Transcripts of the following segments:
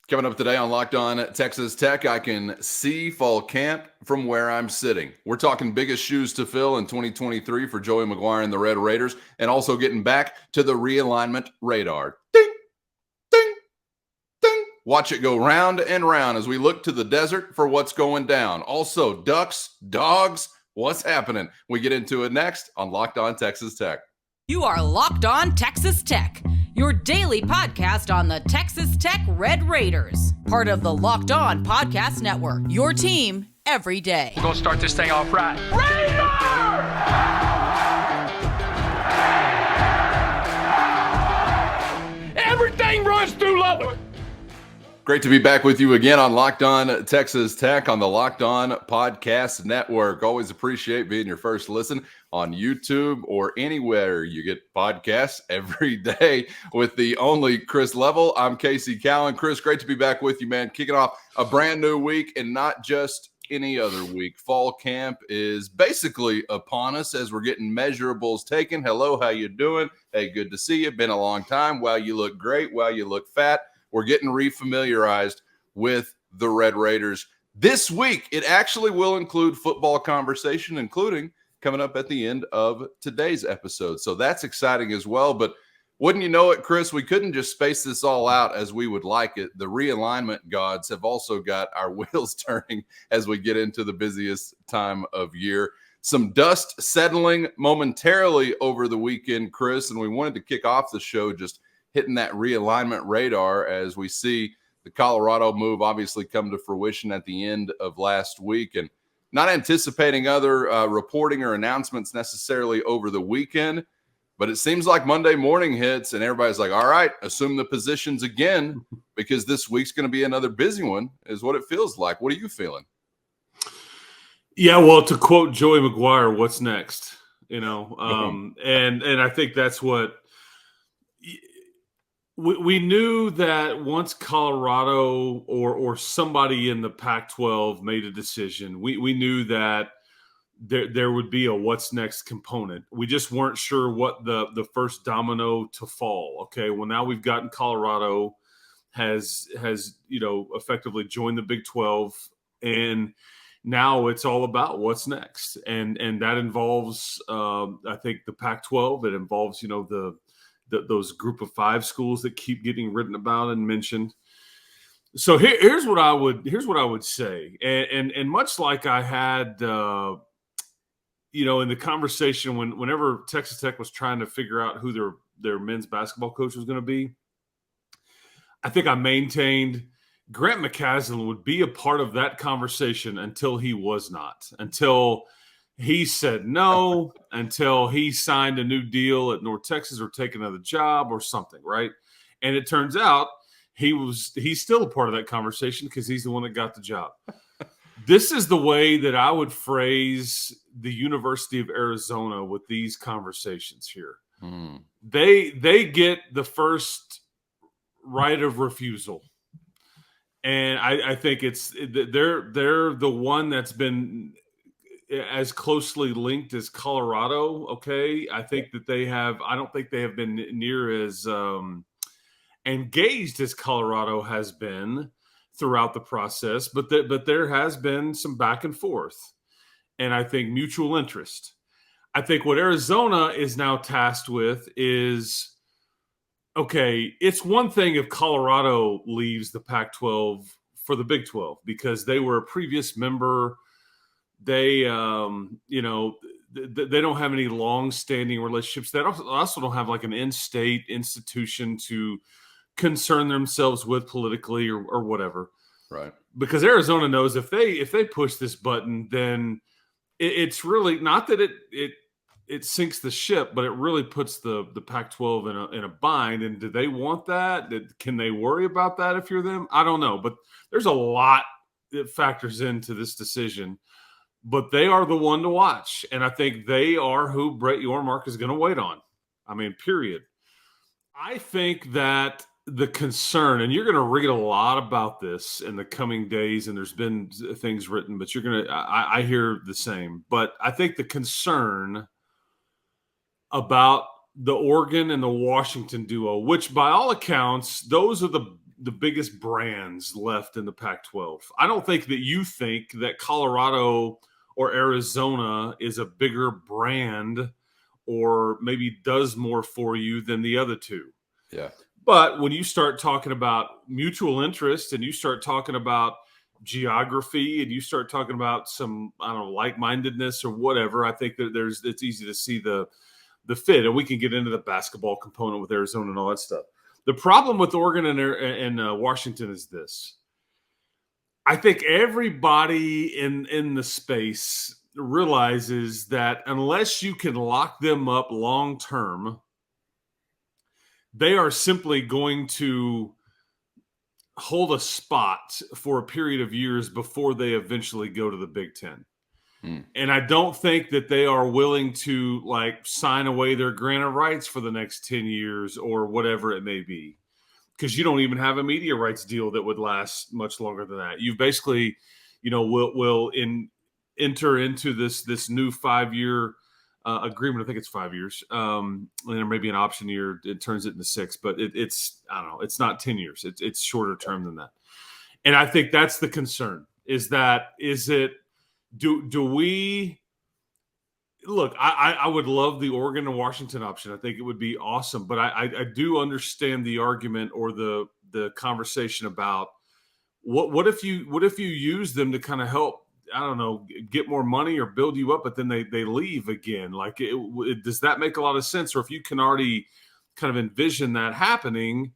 Coming up today on Locked On Texas Tech, I can see fall camp from where I'm sitting. We're talking biggest shoes to fill in 2023 for Joey McGuire and the Red Raiders, and also getting back to the realignment radar. Ding, ding, ding. Watch it go round and round as we look to the desert for what's going down. Also, ducks, dogs, what's happening? We get into it next on Locked On Texas Tech. You are Locked On Texas Tech, your daily podcast on the Texas Tech Red Raiders, part of the Locked On Podcast Network, your team every day. We're going to start this thing off right. Raider! Everything runs through Lubbock. Great to be back with you again on Locked On Texas Tech on the Locked On Podcast Network. Always appreciate being your first listen on YouTube or anywhere you get podcasts every day with the only Chris Level. I'm Casey Cowan. Chris, great to be back with you, man. Kicking off a brand new week and not just any other week. Fall camp is basically upon us as we're getting measurables taken. Hello, how you doing? Hey, good to see you. Been a long time. Wow, you look great. Wow, you look fat. We're getting refamiliarized with the Red Raiders. This week, it actually will include football conversation, including coming up at the end of today's episode. So that's exciting as well. But wouldn't you know it, Chris, we couldn't just space this all out as we would like it. The realignment gods have also got our wheels turning as we get into the busiest time of year. Some dust settling momentarily over the weekend, Chris, and we wanted to kick off the show just hitting that realignment radar as we see the Colorado move obviously come to fruition at the end of last week, and not anticipating other reporting or announcements necessarily over the weekend. But it seems like Monday morning hits and everybody's like, all right, assume the positions again because this week's going to be another busy one is what it feels like. What are you feeling? Yeah, well, to quote Joey McGuire, what's next? And I think that's what we knew that once Colorado or somebody in the Pac-12 made a decision, we knew that there would be a what's next component. We just weren't sure what the first domino to fall. Okay, well, now we've gotten Colorado has effectively joined the Big 12, and now it's all about what's next, and that involves I think the Pac-12. It involves those group of five schools that keep getting written about and mentioned. So here's what I would say, and much like I had, in the conversation whenever Texas Tech was trying to figure out who their men's basketball coach was going to be, I think I maintained Grant McCasland would be a part of that conversation until he was not, until he said no, until he signed a new deal at North Texas or take another job or something, right? And it turns out he's still a part of that conversation because he's the one that got the job. This is the way that I would phrase the University of Arizona with these conversations here. They get the first right of refusal. And I think they're the one that's been as closely linked as Colorado. Okay. I think that I don't think they have been near as engaged as Colorado has been throughout the process, but there has been some back and forth, and I think mutual interest. I think what Arizona is now tasked with is, okay, it's one thing if Colorado leaves the Pac-12 for the Big 12 because they were a previous member. They, they don't have any long-standing relationships. They also don't have like an in-state institution to concern themselves with politically or whatever. Right. Because Arizona knows if they push this button, then it's really not that it sinks the ship, but it really puts the Pac-12 in a bind. And do they want that? Can they worry about that if you're them? I don't know. But there's a lot that factors into this decision. But they are the one to watch. And I think they are who Brett Yormark is going to wait on. I mean, period. I think that the concern, and you're going to read a lot about this in the coming days, and there's been things written, but I hear the same. But I think the concern about the Oregon and the Washington duo, which by all accounts, those are the biggest brands left in the Pac-12. I don't think that you think that Colorado or Arizona is a bigger brand or maybe does more for you than the other two. Yeah. But when you start talking about mutual interest and you start talking about geography and you start talking about some, I don't know, like-mindedness or whatever, I think that it's easy to see the fit. And we can get into the basketball component with Arizona and all that stuff. The problem with Oregon and Washington is this. I think everybody in the space realizes that unless you can lock them up long term, they are simply going to hold a spot for a period of years before they eventually go to the Big Ten. And I don't think that they are willing to sign away their granted rights for the next 10 years or whatever it may be. Because you don't even have a media rights deal that would last much longer than that. You've basically, will enter into this new 5-year agreement. I think it's 5 years. And there may be an option year. It turns it into 6, but it's I don't know. It's not 10 years. It's shorter term than that. And I think that's the concern. Do we look? I would love the Oregon and Washington option. I think it would be awesome. But I do understand the argument or the conversation about what if you use them to kind of help, I don't know, get more money or build you up, but then they leave again. Does that make a lot of sense? Or if you can already kind of envision that happening,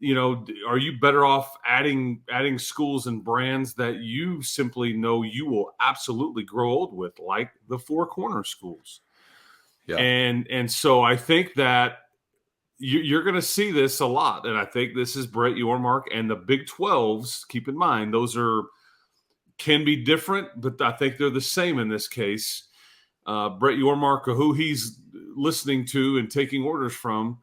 are you better off adding schools and brands that you simply know you will absolutely grow old with, like the Four Corner schools? Yeah. And so I think that you're going to see this a lot. And I think this is Brett Yormark and the Big 12s. Keep in mind, those can be different, but I think they're the same in this case. Brett Yormark, who he's listening to and taking orders from,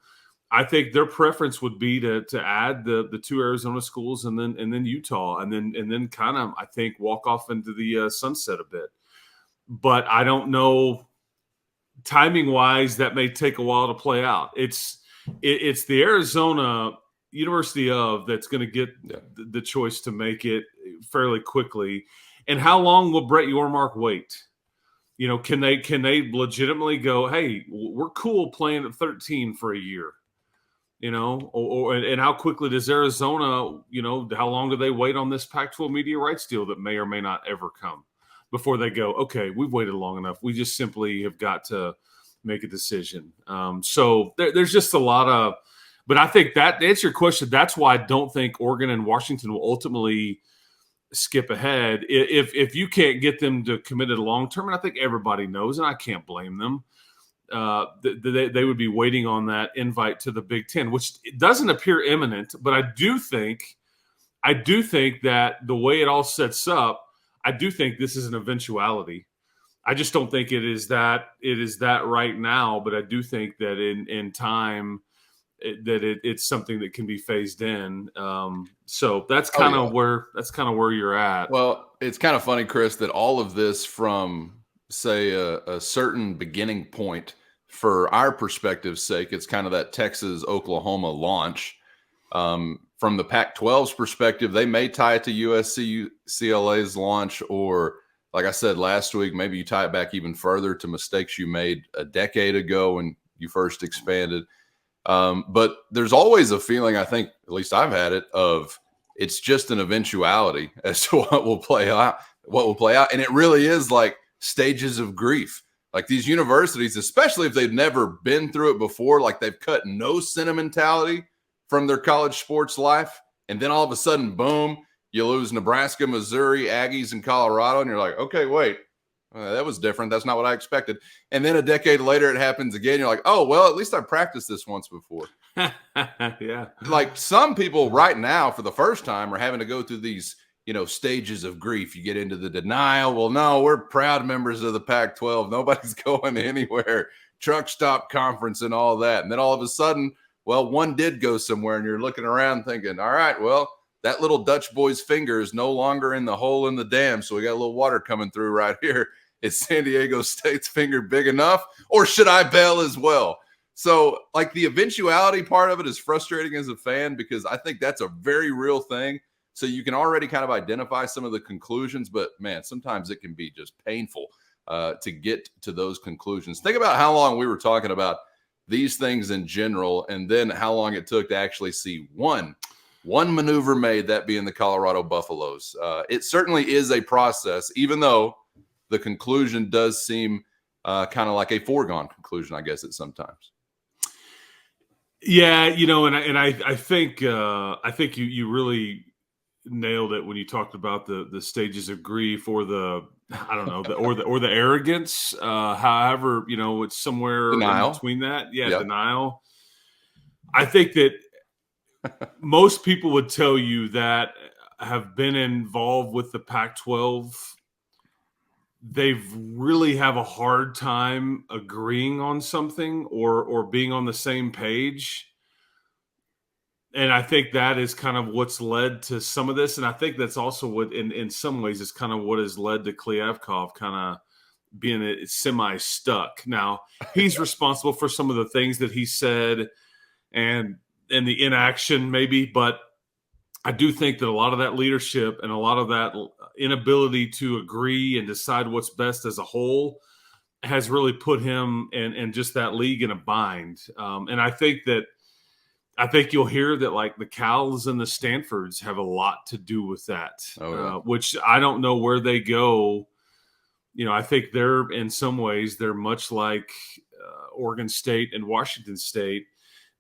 I think their preference would be to add the 2 Arizona schools and then Utah and then kind of, I think, walk off into the sunset a bit. But I don't know, timing wise, that may take a while to play out. It's the Arizona University of that's going to get the choice to make it fairly quickly. And how long will Brett Yormark wait? Can they legitimately go, hey, we're cool playing at 13 for a year? And how quickly does Arizona, how long do they wait on this Pac-12 media rights deal that may or may not ever come before they go, okay, we've waited long enough. We just simply have got to make a decision. So there's just a lot of, but I think that to answer your question, that's why I don't think Oregon and Washington will ultimately skip ahead. If you can't get them to commit it long-term, and I think everybody knows, and I can't blame them, they would be waiting on that invite to the Big Ten, which doesn't appear imminent. But I do think that the way it all sets up, I do think this is an eventuality. I just don't think it is that right now. But I do think that in time it's something that can be phased in. So that's kind of where you're at. Well, it's kind of funny, Chris, that all of this from, say, a certain beginning point, for our perspective's sake, it's kind of that Texas-Oklahoma launch. From the Pac-12's perspective, they may tie it to USC-UCLA's launch, or, like I said last week, maybe you tie it back even further to mistakes you made a decade ago when you first expanded. But there's always a feeling, I think, at least I've had it, of it's just an eventuality as to what will play out. And it really is like stages of grief. Like these universities, especially if they've never been through it before, like they've cut no sentimentality from their college sports life. And then all of a sudden, boom, you lose Nebraska, Missouri, Aggies, and Colorado. And you're like, okay, wait, that was different. That's not what I expected. And then a decade later, it happens again. You're like, oh, well, at least I practiced this once before. Yeah. Like some people right now, for the first time, are having to go through these, stages of grief. You get into the denial. Well, no, we're proud members of the Pac-12. Nobody's going anywhere. Truck stop conference and all that. And then all of a sudden, well, one did go somewhere, and you're looking around thinking, all right, well, that little Dutch boy's finger is no longer in the hole in the dam. So we got a little water coming through right here. Is San Diego State's finger big enough, or should I bail as well? So, like, the eventuality part of it is frustrating as a fan because I think that's a very real thing. So you can already kind of identify some of the conclusions, but man, sometimes it can be just painful to get to those conclusions. Think about how long we were talking about these things in general, and then how long it took to actually see one maneuver made, that being the Colorado Buffaloes. It certainly is a process, even though the conclusion does seem kind of like a foregone conclusion, I guess, at sometimes. Yeah, and I think you really nailed it when you talked about the stages of grief, or the arrogance. However, it's somewhere Denial. in between that. Yeah, Yep. Denial. I think that most people would tell you that have been involved with the Pac-12, they really have a hard time agreeing on something or being on the same page. And I think that is kind of what's led to some of this. And I think that's also what, in some ways, is kind of what has led to Kliavkov kind of being semi-stuck. Now, he's responsible for some of the things that he said and the inaction maybe, but I do think that a lot of that leadership and a lot of that inability to agree and decide what's best as a whole has really put him and just that league in a bind. And I think you'll hear that, like, the Cals and the Stanfords have a lot to do with that, which I don't know where they go. I think they're, in some ways, they're much like Oregon State and Washington State.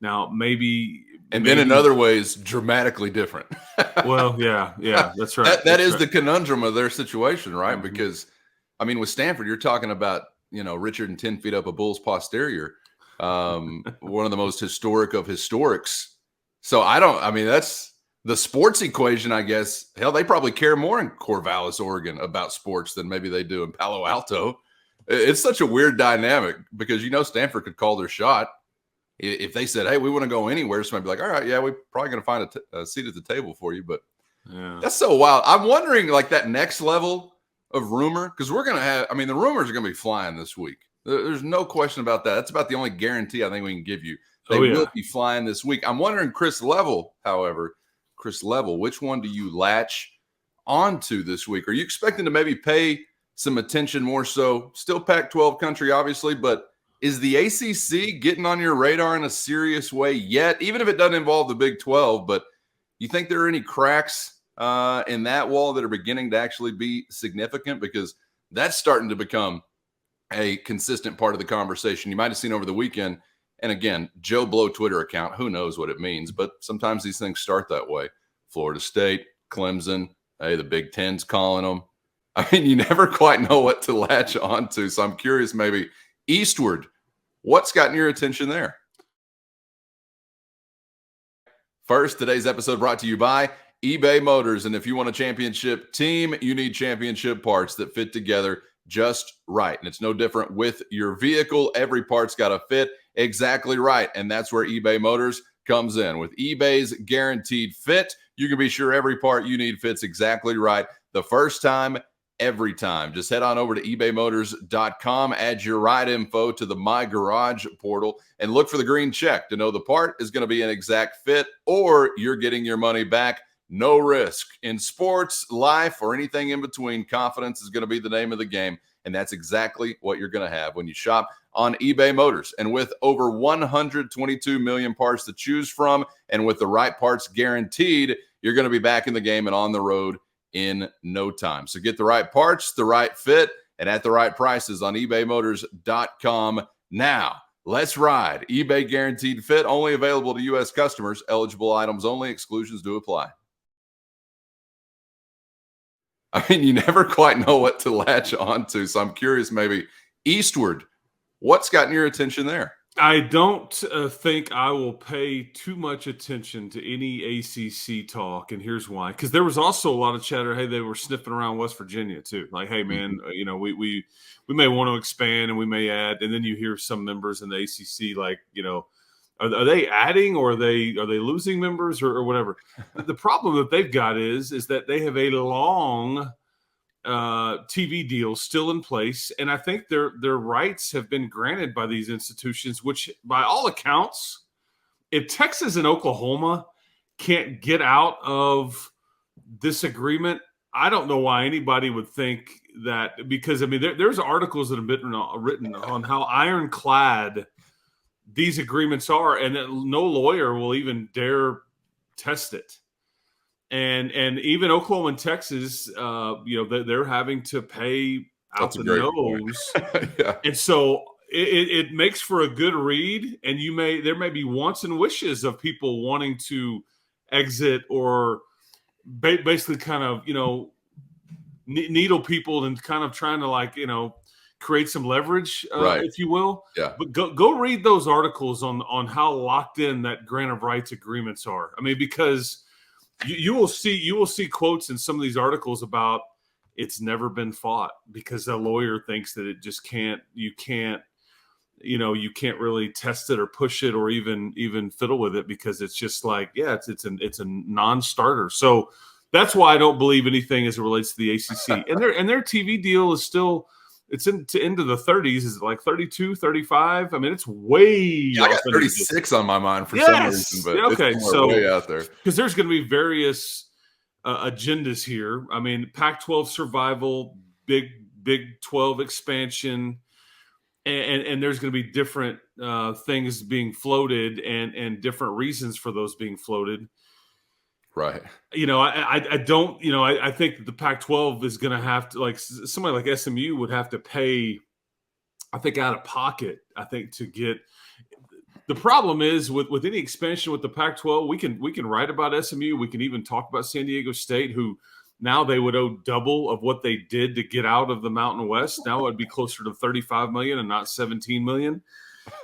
Now, maybe then in other ways, dramatically different. Well, yeah, that's right. That is the conundrum of their situation, right? Mm-hmm. Because, I mean, with Stanford, you're talking about, Richard and 10 feet up a bull's posterior. One of the most historic of historics. So that's the sports equation, I guess. Hell, they probably care more in Corvallis, Oregon about sports than maybe they do in Palo Alto. It's such a weird dynamic because, Stanford could call their shot. If they said, hey, we want to go anywhere, somebody would be like, all right, yeah, we're probably going to find a seat at the table for you. But that's so wild. I'm wondering, like, that next level of rumor, because we're going to have, the rumors are going to be flying this week. There's no question about that. That's about the only guarantee I think we can give you. They will be flying this week. I'm wondering, Chris Level, which one do you latch onto this week? Are you expecting to maybe pay some attention more so? Still Pac-12 country, obviously, but is the ACC getting on your radar in a serious way yet? Even if it doesn't involve the Big 12, but you think there are any cracks in that wall that are beginning to actually be significant? Because that's starting to become a consistent part of the conversation. You might have seen over the weekend, and again, Joe Blow Twitter account, who knows what it means, but sometimes these things start that way. Florida State, Clemson, hey, the Big Ten's calling them. You never quite know what to latch onto. So I'm curious, maybe eastward, what's gotten your attention there? First, today's episode brought to you by eBay Motors. And if you want a championship team, you need championship parts that fit together just right. And it's no different with your vehicle. Every part's got to fit exactly right. And that's where eBay Motors comes in. With eBay's guaranteed fit, you can be sure every part you need fits exactly right the first time, every time. Just head on over to ebaymotors.com, add your ride info to the My Garage portal, and look for the green check to know the part is going to be an exact fit or you're getting your money back. No risk. In sports, life, or anything in between, confidence is going to be the name of the game, and that's exactly what you're going to have when you shop on eBay Motors. And with over 122 million parts to choose from, and with the right parts guaranteed, you're going to be back in the game and on the road in no time. So get the right parts, the right fit, and at the right prices on ebaymotors.com now. Let's ride. eBay guaranteed fit, only available to U.S. customers. Eligible items only. Exclusions do apply. You never quite know what to latch onto. So I'm curious, maybe eastward, what's gotten your attention there? I don't think I will pay too much attention to any ACC talk, and here's why. Because there was also a lot of chatter. Hey, they were sniffing around West Virginia too. Like, hey, man, we may want to expand and we may add. And then you hear some members in the ACC like, are they adding or are they losing members or whatever? The problem that they've got is that they have a long TV deals still in place, and I think their rights have been granted by these institutions, which by all accounts, if Texas and Oklahoma can't get out of this agreement, I don't know why anybody would think that, because I mean there's articles that have been written on how ironclad these agreements are, and that no lawyer will even dare test it. And even Oklahoma and Texas, they're having to pay out the nose. Yeah. And so it makes for a good read. And there may be wants and wishes of people wanting to exit or basically kind of, needle people and kind of trying to create some leverage, right, if you will. Yeah. But go read those articles on how locked in that grant of rights agreements are. I mean, because you will see quotes in some of these articles about it's never been fought because a lawyer thinks that it just you can't really test it or push it or even fiddle with it, because it's just like, yeah, it's a non-starter. So that's why I don't believe anything as it relates to the ACC. And their TV deal is still, it's into the 30s. Is it like 32, 35? I mean, it's way. Yeah, I got 36 on my mind for some reason, but okay, it's so way out there, because there's going to be various agendas here. I mean, Pac-12 survival, Big 12 expansion, and there's going to be different things being floated and different reasons for those being floated. Right. I think that the Pac-12 is going to have to, like, somebody like SMU would have to pay, I think, out of pocket, I think, to get. The problem is with any expansion with the Pac-12, we can write about SMU. We can even talk about San Diego State, who now they would owe double of what they did to get out of the Mountain West. Now it would be closer to $35 million and not $17 million.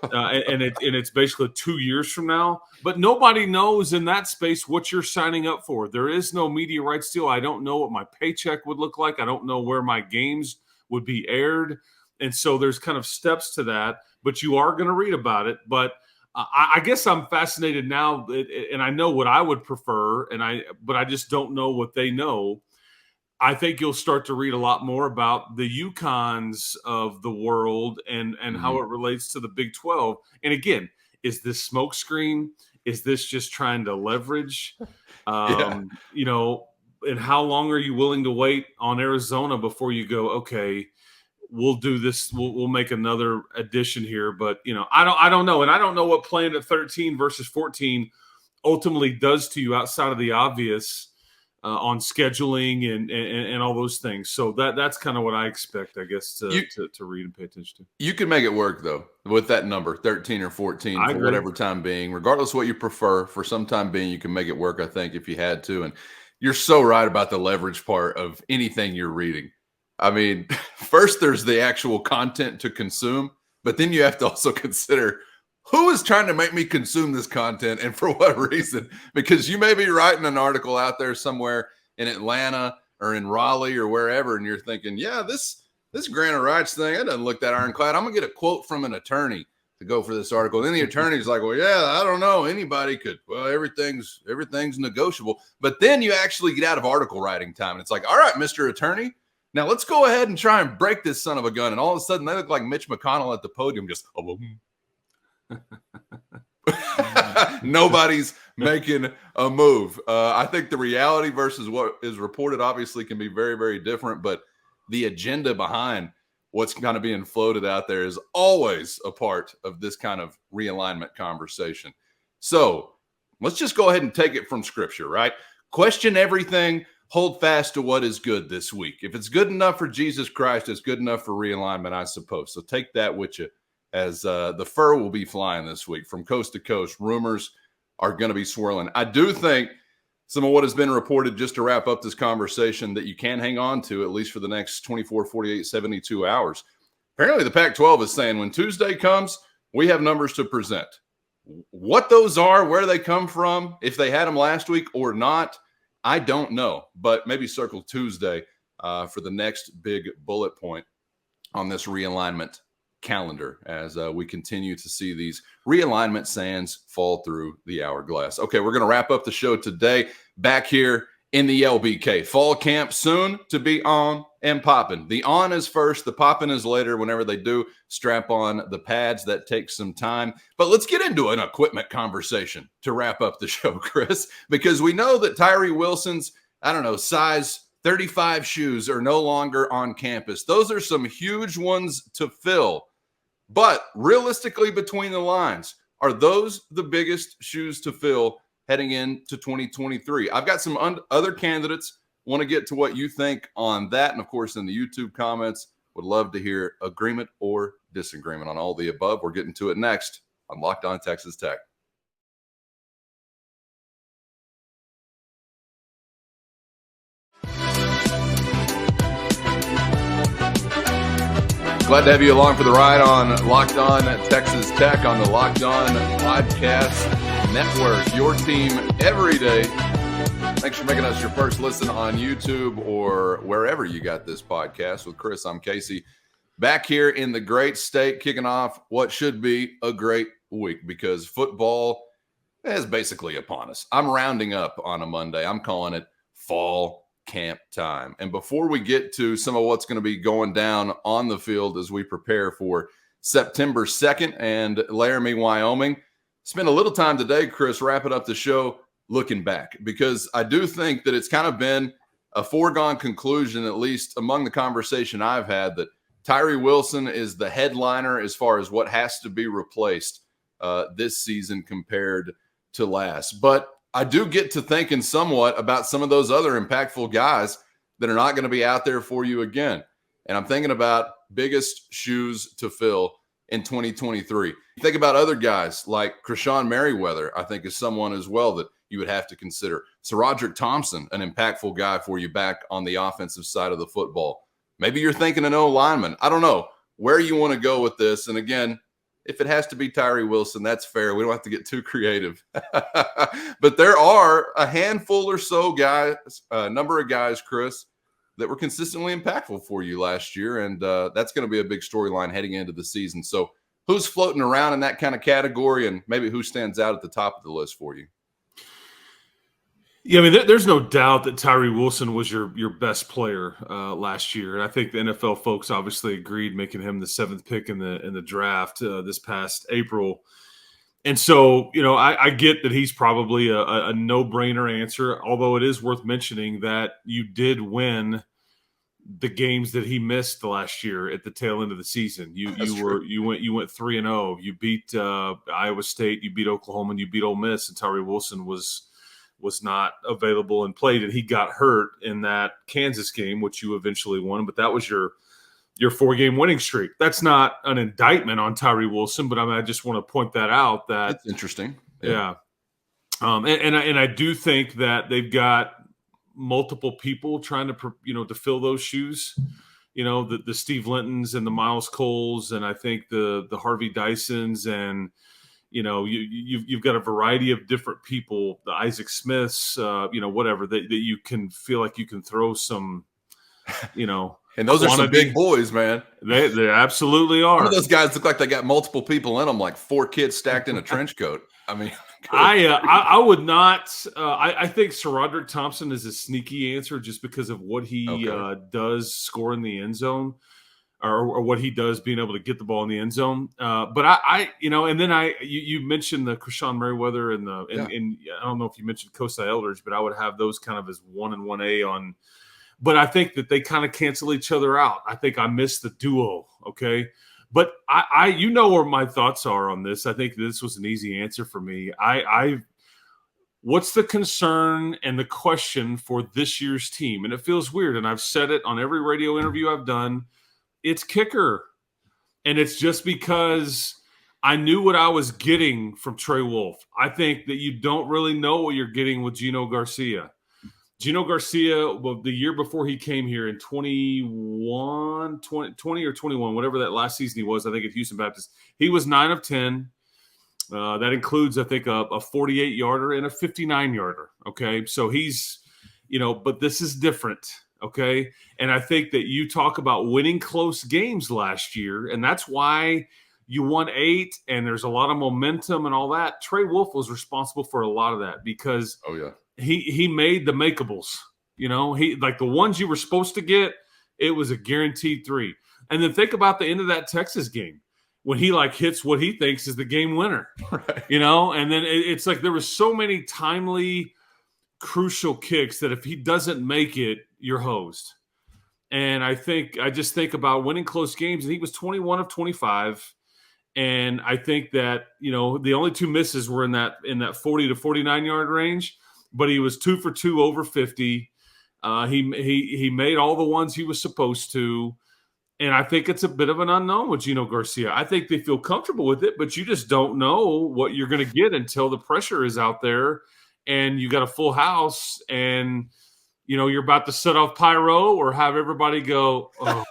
And it's basically 2 years from now. But nobody knows in that space what you're signing up for. There is no media rights deal. I don't know what my paycheck would look like. I don't know where my games would be aired. And so there's kind of steps to that. But you are going to read about it. But I guess I'm fascinated now, and I know what I would prefer, but I just don't know what they know. I think you'll start to read a lot more about the UConns of the world and how it relates to the Big 12. And again, is this smokescreen? Is this just trying to leverage? And how long are you willing to wait on Arizona before you go, okay, we'll do this. We'll make another addition here. But, I don't know. And I don't know what playing at 13 versus 14 ultimately does to you outside of the obvious. On scheduling and all those things. So that's kind of what I expect, I guess, to read and pay attention to. You can make it work, though, with that number, 13 or 14, for whatever time being. Regardless of what you prefer, for some time being, you can make it work, I think, if you had to. And you're so right about the leverage part of anything you're reading. I mean, first there's the actual content to consume, but then you have to also consider who is trying to make me consume this content and for what reason? Because you may be writing an article out there somewhere in Atlanta or in Raleigh or wherever, and you're thinking, yeah, this grant of rights thing, it doesn't look that ironclad. I'm going to get a quote from an attorney to go for this article. And then the attorney's like, well, yeah, I don't know. Anybody could. Well, everything's negotiable. But then you actually get out of article writing time. And it's like, all right, Mr. Attorney, now let's go ahead and try and break this son of a gun. And all of a sudden they look like Mitch McConnell at the podium, just nobody's making a move. I think the reality versus what is reported obviously can be very, very different, but the agenda behind what's kind of being floated out there is always a part of this kind of realignment conversation. So let's just go ahead and take it from scripture, right? Question everything, hold fast to what is good this week. If it's good enough for Jesus Christ, it's good enough for realignment, I suppose. So take that with you. As the fur will be flying this week from coast to coast. Rumors are going to be swirling. I do think some of what has been reported, just to wrap up this conversation, that you can hang on to at least for the next 24, 48, 72 hours. Apparently the Pac-12 is saying when Tuesday comes, we have numbers to present. What those are, where they come from, if they had them last week or not, I don't know. But maybe circle Tuesday for the next big bullet point on this realignment calendar as we continue to see these realignment sands fall through the hourglass. Okay, we're going to wrap up the show today back here in the LBK. Fall camp soon to be on and popping. The on is first, the popping is later. Whenever they do strap on the pads, that takes some time. But let's get into an equipment conversation to wrap up the show, Chris, because we know that Tyree Wilson's, size 35 shoes are no longer on campus. Those are some huge ones to fill. But realistically, between the lines, are those the biggest shoes to fill heading into 2023? I've got some other candidates. Want to get to what you think on that. And of course, in the YouTube comments, would love to hear agreement or disagreement on all the above. We're getting to it next on Locked On Texas Tech. Glad to have you along for the ride on Locked On Texas Tech on the Locked On Podcast Network. Your team every day. Thanks for making us your first listen on YouTube or wherever you got this podcast. With Chris, I'm Casey. Back here in the great state, kicking off what should be a great week because football is basically upon us. I'm rounding up on a Monday. I'm calling it fall camp time. And before we get to some of what's going to be going down on the field as we prepare for September 2nd and Laramie, Wyoming, spend a little time today, Chris, wrapping up the show looking back, because I do think that it's kind of been a foregone conclusion, at least among the conversation I've had, that Tyree Wilson is the headliner as far as what has to be replaced this season compared to last. But I do get to thinking somewhat about some of those other impactful guys that are not going to be out there for you again. And I'm thinking about biggest shoes to fill in 2023. Think about other guys like Krishan Merriweather, I think is someone as well that you would have to consider. SaRodorick Thompson, an impactful guy for you back on the offensive side of the football. Maybe you're thinking an O-lineman. I don't know where you want to go with this. And again, if it has to be Tyree Wilson, that's fair. We don't have to get too creative. But there are a handful or so guys, a number of guys, Chris, that were consistently impactful for you last year. And that's going to be a big storyline heading into the season. So who's floating around in that kind of category and maybe who stands out at the top of the list for you? Yeah, I mean, there's no doubt that Tyree Wilson was your best player last year, and I think the NFL folks obviously agreed, making him the 7th pick in the draft this past April. And so, I get that he's probably a no-brainer answer. Although it is worth mentioning that you did win the games that he missed last year at the tail end of the season. You went 3-0. You beat Iowa State, you beat Oklahoma, and you beat Ole Miss, and Tyree Wilson was not available and played, and he got hurt in that Kansas game, which you eventually won. But that was your 4-game winning streak. That's not an indictment on Tyree Wilson, but I just want to point that out. That's interesting. Yeah. And I do think that they've got multiple people trying to fill those shoes. The Steve Lintons and the Miles Coles, and I think the Harvey Dysons, and you've got a variety of different people, the Isaac Smiths, whatever, that you can feel like you can throw some, And those are some big boys, man. They absolutely are. Some of those guys look like they got multiple people in them, like 4 kids stacked in a trench coat. I mean, I would not. I think SaRodorick Thompson is a sneaky answer just because of what he does score in the end zone. Or what he does being able to get the ball in the end zone. But and then you mentioned the Krishan Merriweather and I don't know if you mentioned Kosai Eldridge, but I would have those kind of as 1 and 1A on. But I think that they kind of cancel each other out. I think I miss the duo. Okay. But I where my thoughts are on this. I think this was an easy answer for me. What's the concern and the question for this year's team? And it feels weird. And I've said it on every radio interview I've done. It's kicker. And it's just because I knew what I was getting from Trey Wolf. I think that you don't really know what you're getting with Gino Garcia. Gino Garcia, the year before he came here in 20 or 21, whatever that last season he was, I think at Houston Baptist, he was 9 of 10. That includes, I think, a 48-yarder and a 59-yarder. Okay, so he's, but this is different. Okay. And I think that you talk about winning close games last year, and that's why you won 8 and there's a lot of momentum and all that. Trey Wolf was responsible for a lot of that because he made the makeables, he like the ones you were supposed to get it was a guaranteed 3. And then think about the end of that Texas game when he hits what he thinks is the game winner, Right. and then it's like there were so many timely, crucial kicks that if he doesn't make it, you're hosed. And I just think about winning close games, and he was 21 of 25. And I think that, the only 2 misses were in that 40 to 49 yard range, but he was 2 for 2 over 50. He made all the ones he was supposed to. And I think it's a bit of an unknown with Gino Garcia. I think they feel comfortable with it, but you just don't know what you're going to get until the pressure is out there and you got a full house and, you're about to set off pyro or have everybody go, oh.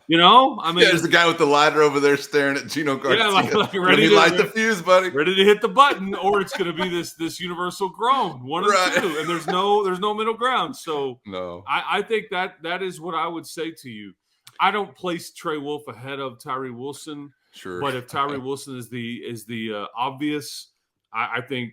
There's the guy with the lighter over there staring at Gino Garcia. Yeah, ready to light the fuse, buddy. Ready to hit the button, or it's going to be this universal groan, 1 or 2, and there's no middle ground. So no, I think that is what I would say to you. I don't place Trey Wolf ahead of Tyree Wilson. Sure, but if Tyree Wilson is the obvious, I think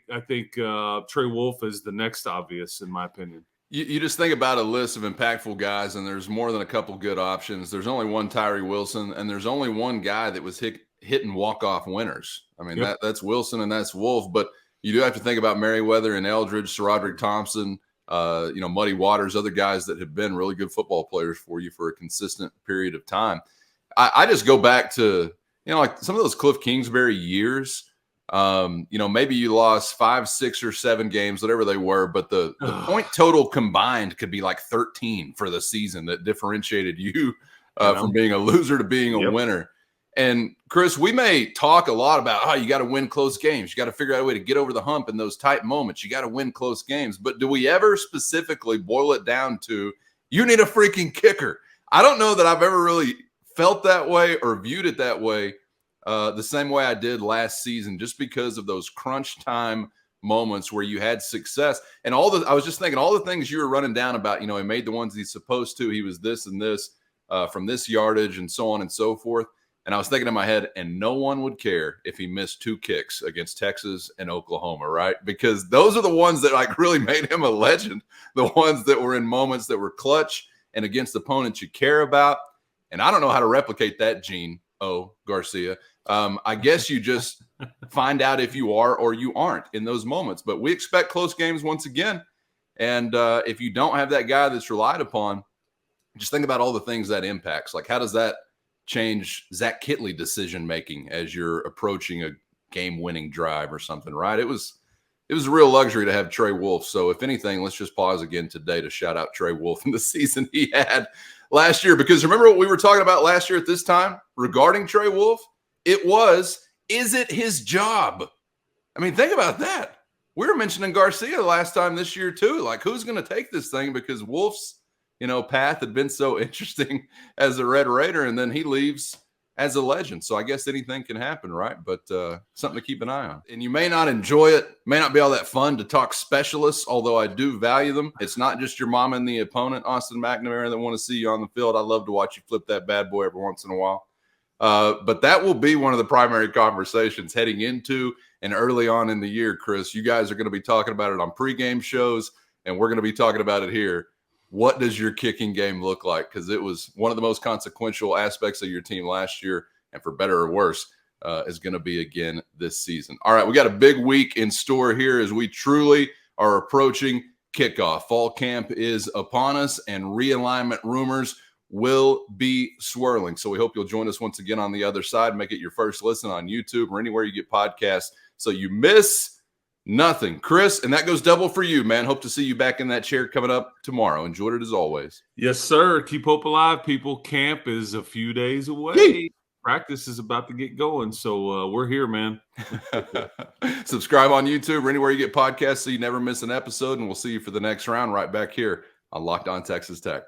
Trey Wolf is the next obvious in my opinion. You just think about a list of impactful guys, and there's more than a couple good options. There's only one Tyree Wilson, and there's only one guy that was hitting walk-off winners. I mean, that's Wilson and that's Wolf, but you do have to think about Merriweather and Eldridge, SaRodorick Thompson, Muddy Waters, other guys that have been really good football players for you for a consistent period of time. I just go back to, like some of those Cliff Kingsbury years. Maybe you lost 5, 6, or 7 games, whatever they were, but the point total combined could be like 13 for the season that differentiated you from being a loser to being a winner. And Chris, we may talk a lot about, you got to win close games. You got to figure out a way to get over the hump in those tight moments. You got to win close games. But do we ever specifically boil it down to, you need a freaking kicker? I don't know that I've ever really felt that way or viewed it that way. The same way I did last season, just because of those crunch time moments where you had success and I was just thinking all the things you were running down about, he made the ones he's supposed to, he was this and this from this yardage and so on and so forth. And I was thinking in my head, and no one would care if he missed 2 kicks against Texas and Oklahoma, right? Because those are the ones that really made him a legend, the ones that were in moments that were clutch and against opponents you care about. And I don't know how to replicate that, Gene Garcia. I guess you just find out if you are or you aren't in those moments. But we expect close games once again. And if you don't have that guy that's relied upon, just think about all the things that impacts. Like, how does that change Zach Kittley decision-making as you're approaching a game-winning drive or something, right? It was a real luxury to have Trey Wolf. So if anything, let's just pause again today to shout out Trey Wolf and the season he had last year. Because remember what we were talking about last year at this time regarding Trey Wolf? It was, is it his job? I mean, think about that. We were mentioning Garcia last time this year too. Like, who's going to take this thing? Because Wolf's, path had been so interesting as a Red Raider, and then he leaves as a legend. So I guess anything can happen, right? But something to keep an eye on. And you may not enjoy it, may not be all that fun to talk specialists, although I do value them. It's not just your mom and the opponent, Austin McNamara, that want to see you on the field. I love to watch you flip that bad boy every once in a while. But that will be one of the primary conversations heading into and early on in the year, Chris. You guys are going to be talking about it on pregame shows, and we're going to be talking about it here. What does your kicking game look like? Because it was one of the most consequential aspects of your team last year, and for better or worse, is going to be again this season. All right, we got a big week in store here as we truly are approaching kickoff. Fall camp is upon us, and realignment rumors will be swirling. So we hope you'll join us once again on the other side. Make it your first listen on YouTube or anywhere you get podcasts so you miss nothing. Chris, and that goes double for you, man. Hope to see you back in that chair coming up tomorrow. Enjoyed it as always. Yes, sir. Keep hope alive, people. Camp is a few days away. Practice is about to get going. So we're here, man. Subscribe on YouTube or anywhere you get podcasts so you never miss an episode. And we'll see you for the next round right back here on Locked On Texas Tech.